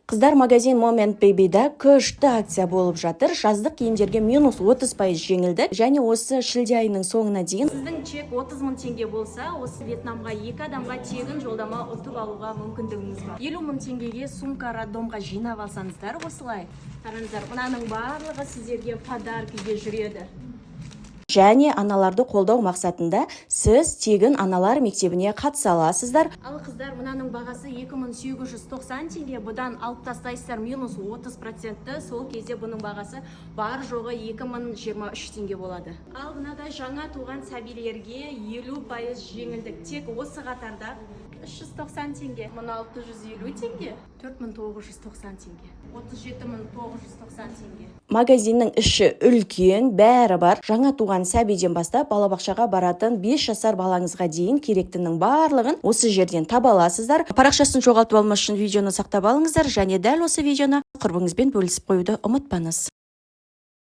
Қыздар магазин Moment Baby'да күшті акция болып жатыр. Жаздық киімдерге минус 30% жеңілді. Және осы шілде айының соңына дейін сіздің чек 30 мың теңге болса, осы Вьетнамға 2 адамға тегін жолдама ұтып алуға мүмкіндігіңіз бар. 50 мың теңгеге сумка роддомға жинап алсаңыздар, осылай. Қараңыздар, мынаның барлығы сіздерге подаркіге жүреді. және аналарды қолдау мақсатында сіз тегін аналар мектебіне қатыса аласыздар. Ал қыздар, мынаның бағасы 2890 теңге, бұдан алып тастайсыздар минус 30%, сол кезде бұның бағасы бар жоғы 2023 теңге болады. Ал мынадай жаңа туған сәбилерге 50% жеңілдік тек осы қатарда 390 теңге, 1650 теңге, 4990 теңге, 37990 теңге. Магазиннің іші үлкен, бәрі бар. Жаңа туған сәбиден бастап балабақшаға баратын 5 жасар балаңызға дейін керектінің барлығын осы жерден таба аласыздар. Парақшасын жоғалтып алмас үшін видеоны сақтап алыңыздар және дәл осы видеоны құрбыңызбен бөлісіп қоюды ұмытпаңыз.